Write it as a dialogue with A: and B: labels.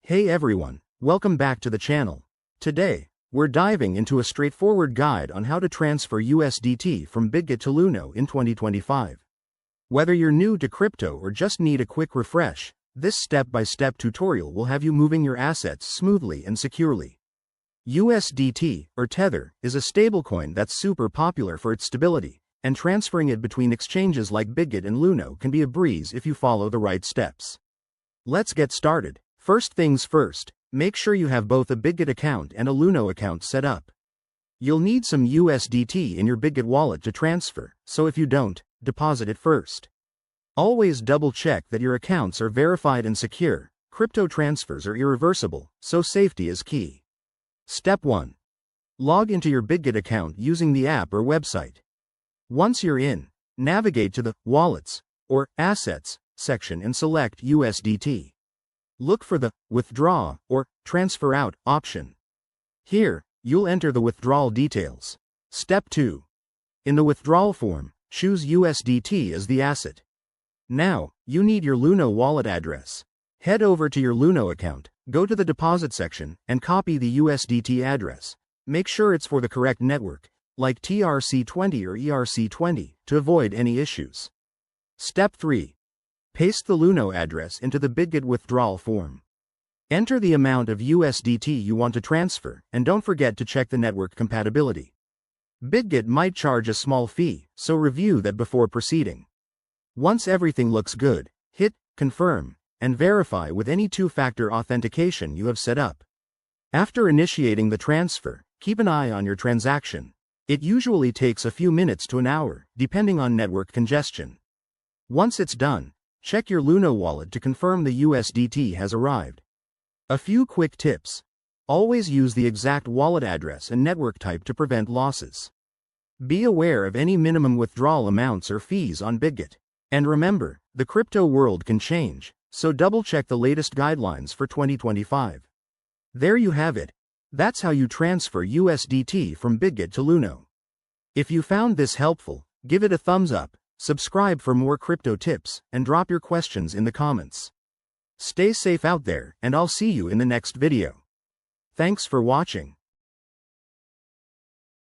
A: Hey everyone, welcome back to the channel. Today, we're diving into a straightforward guide on how to transfer USDT from Bitget to Luno in 2025. Whether you're new to crypto or just need a quick refresh, this step-by-step tutorial will have you moving your assets smoothly and securely. USDT, or Tether, is a stablecoin that's super popular for its stability, and transferring it between exchanges like Bitget and Luno can be a breeze if you follow the right steps. Let's get started. First things first, make sure you have both a Bitget account and a Luno account set up. You'll need some USDT in your Bitget wallet to transfer, so if you don't, deposit it first. Always double-check that your accounts are verified and secure. Crypto transfers are irreversible, so safety is key. Step 1. Log into your Bitget account using the app or website. Once you're in, navigate to the Wallets or Assets section and select USDT. Look for the Withdraw or Transfer Out option. Here, you'll enter the withdrawal details. Step 2. In the withdrawal form, choose USDT as the asset. Now, you need your Luno wallet address. Head over to your Luno account, go to the deposit section, and copy the USDT address. Make sure it's for the correct network, like TRC20 or ERC20, to avoid any issues. Step 3. Paste the Luno address into the Bitget withdrawal form. Enter the amount of USDT you want to transfer, and don't forget to check the network compatibility. Bitget might charge a small fee, so review that before proceeding. Once everything looks good, hit Confirm, and verify with any two-factor authentication you have set up. After initiating the transfer, keep an eye on your transaction. It usually takes a few minutes to an hour, depending on network congestion. Once it's done, check your Luno wallet to confirm the USDT has arrived. A few quick tips. Always use the exact wallet address and network type to prevent losses. Be aware of any minimum withdrawal amounts or fees on Bitget. And remember, the crypto world can change, so double-check the latest guidelines for 2025. There you have it. That's how you transfer USDT from Bitget to Luno. If you found this helpful, give it a thumbs up. Subscribe for more crypto tips, and drop your questions in the comments. Stay safe out there, and I'll see you in the next video. Thanks for watching.